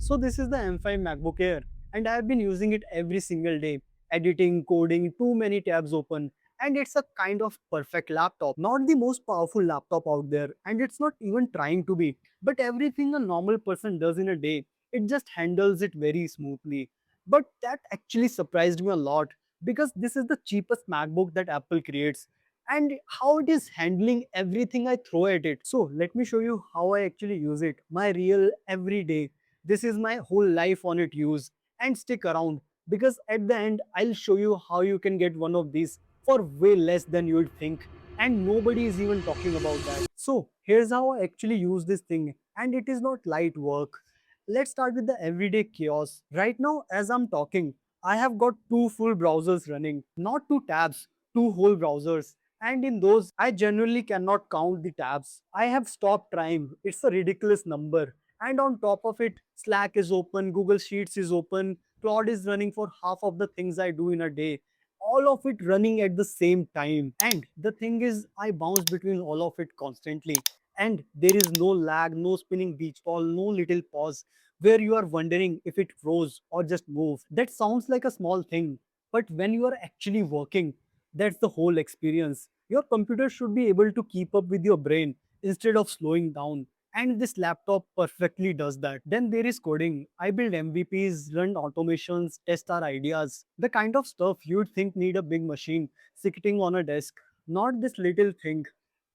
So this is the M5 MacBook Air and I have been using it every single day. Editing, coding, too many tabs open, and it's a kind of perfect laptop. Not the most powerful laptop out there, and it's not even trying to be. But everything a normal person does in a day, it just handles it very smoothly. But that actually surprised me a lot because this is the cheapest MacBook that Apple creates and how it is handling everything I throw at it. So let me show you how I actually use it, my real everyday. This is my whole life on it use, and stick around because at the end I'll show you how you can get one of these for way less than you'd think, and nobody is even talking about that. So here's how I actually use this thing, and it is not light work. Let's start with the everyday chaos. Right now as I'm talking, I have got two full browsers running, not two tabs, two whole browsers, and in those I genuinely cannot count the tabs. I have stopped trying, it's a ridiculous number. And on top of it, Slack is open, Google Sheets is open, Claude is running for half of the things I do in a day. All of it running at the same time. And the thing is, I bounce between all of it constantly. And there is no lag, no spinning beach ball, no little pause where you are wondering if it froze or just moved. That sounds like a small thing, but when you are actually working, that's the whole experience. Your computer should be able to keep up with your brain instead of slowing down. And this laptop perfectly does that. Then there is coding. I build MVPs, run automations, test our ideas. The kind of stuff you'd think need a big machine sitting on a desk. Not this little thing.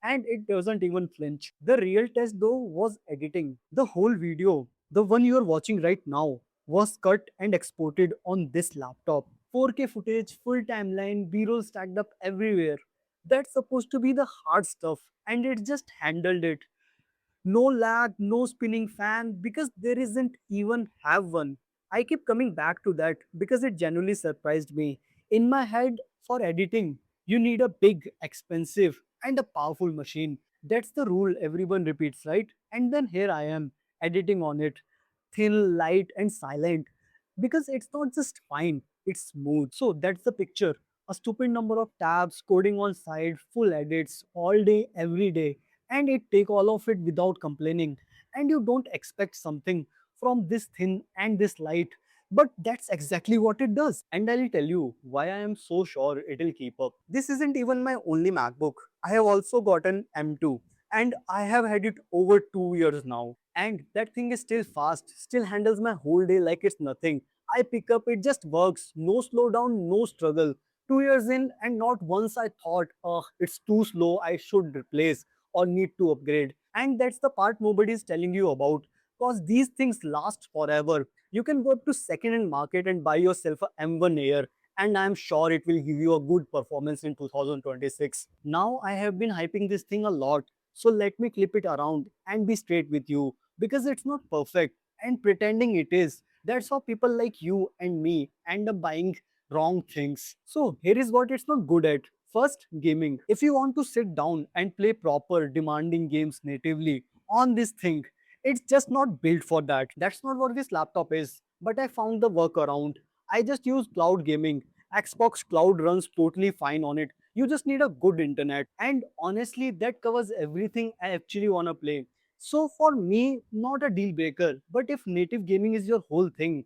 And it doesn't even flinch. The real test though was editing. The whole video, the one you are watching right now, was cut and exported on this laptop. 4K footage, full timeline, B-roll stacked up everywhere. That's supposed to be the hard stuff, and it just handled it. No lag, no spinning fan because there isn't even have one. I keep coming back to that because it genuinely surprised me. In my head, for editing, you need a big, expensive, and a powerful machine. That's the rule everyone repeats, right? And then here I am, editing on it, thin, light, and silent. Because it's not just fine, it's smooth. So that's the picture. A stupid number of tabs, coding on side, full edits, all day, every day, and it take all of it without complaining. And you don't expect something from this thin and this light, but that's exactly what it does. And I'll tell you why I am so sure it'll keep up. This isn't even my only MacBook. I have also got an M2 and I have had it over 2 years now, and that thing is still fast, still handles my whole day like it's nothing. I pick up, it just works, no slowdown, no struggle. 2 years in, and not once I thought, oh, it's too slow, I should replace or need to upgrade. And that's the part nobody is telling you about, because these things last forever. You can go up to second-hand market and buy yourself a M1 Air, and I'm sure it will give you a good performance in 2026. Now I have been hyping this thing a lot, so let me clip it around and be straight with you, because it's not perfect and pretending it is. That's how people like you and me end up buying wrong things. So here is what it's not good at. First, gaming. If you want to sit down and play proper, demanding games natively on this thing, it's just not built for that. That's not what this laptop is. But I found the workaround. I just use cloud gaming. Xbox Cloud runs totally fine on it. You just need a good internet. And honestly, that covers everything I actually want to play. So for me, not a deal breaker. But if native gaming is your whole thing,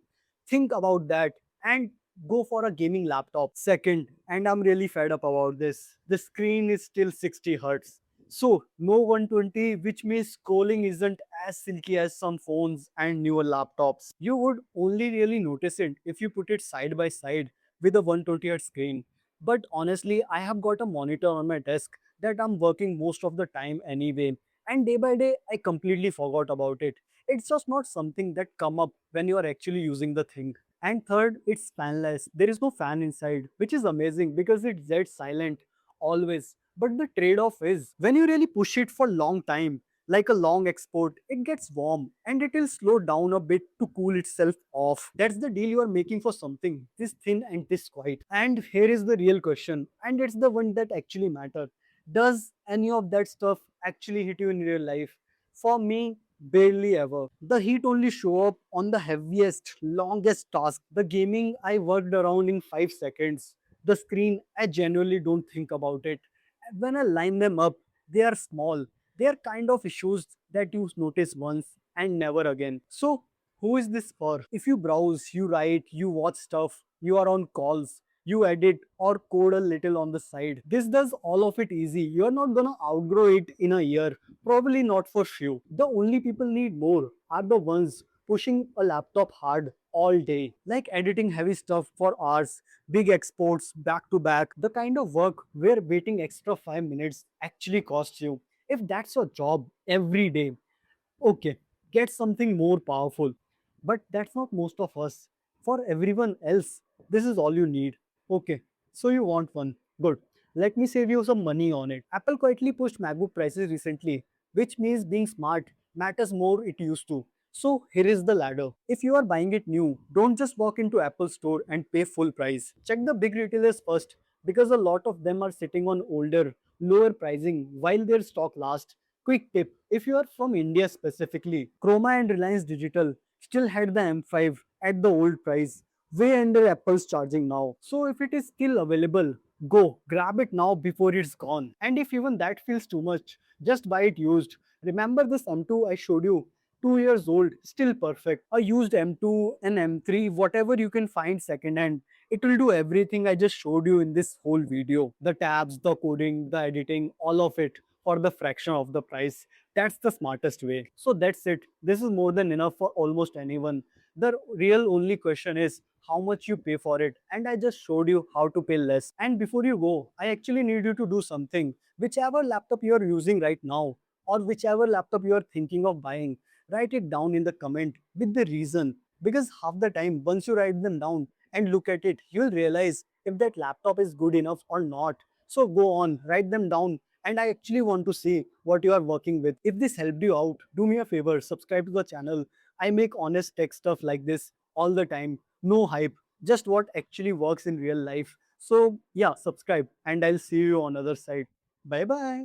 think about that and go for a gaming laptop. Second, and I'm really fed up about this, the screen is still 60 hertz. So no 120, which means scrolling isn't as silky as some phones and newer laptops. You would only really notice it if you put it side by side with a 120 hertz screen. But honestly, I have got a monitor on my desk that I'm working most of the time anyway. And day by day, I completely forgot about it. It's just not something that come up when you are actually using the thing. And third, it's fanless. There is no fan inside, which is amazing because it's dead silent always. But the trade-off is when you really push it for long time, like a long export, it gets warm and it will slow down a bit to cool itself off. That's the deal you are making for something this thin and this quiet. And here is the real question, and it's the one that actually matters. Does any of that stuff actually hit you in real life? For me, barely ever. The heat only show up on the heaviest, longest task. The gaming I worked around in 5 seconds. The screen, I genuinely don't think about it. When I line them up, they are small. They are kind of issues that you notice once and never again. So Who is this for? If you browse, you write, you watch stuff, you are on calls, you edit or code a little on the side. This does all of it easy. You're not gonna outgrow it in a year. Probably not for few. The only people need more are the ones pushing a laptop hard all day, like editing heavy stuff for hours, big exports back to back, the kind of work where waiting extra 5 minutes actually costs you. If that's your job every day, okay, get something more powerful. But that's not most of us. For everyone else, this is all you need. Okay, so you want one. Good. Let me save you some money on it. Apple quietly pushed MacBook prices recently, which means being smart matters more it used to. So here is the ladder. If you are buying it new, don't just walk into Apple store and pay full price. Check the big retailers first because a lot of them are sitting on older, lower pricing while their stock lasts. Quick tip, if you are from India specifically, Chroma and Reliance Digital still had the M5 at the old price, way under Apple's charging now. So if it is still available, go grab it now before it's gone. And if even that feels too much, just buy it used. Remember this M2 I showed you? 2 years old, still perfect. A used M2, an M3, whatever you can find second hand. It will do everything I just showed you in this whole video. The tabs, the coding, the editing, all of it for the fraction of the price. That's the smartest way. So that's it. This is more than enough for almost anyone. The real only question is how much you pay for it. And I just showed you how to pay less. And before you go, I actually need you to do something. Whichever laptop you are using right now, or whichever laptop you are thinking of buying, write it down in the comment with the reason. Because half the time, once you write them down and look at it, you'll realize if that laptop is good enough or not. So go on, write them down, and I actually want to see what you are working with. If this helped you out, do me a favor, subscribe to the channel. I make honest tech stuff like this all the time. No hype, just what actually works in real life. So yeah, subscribe and I'll see you on other side. Bye bye.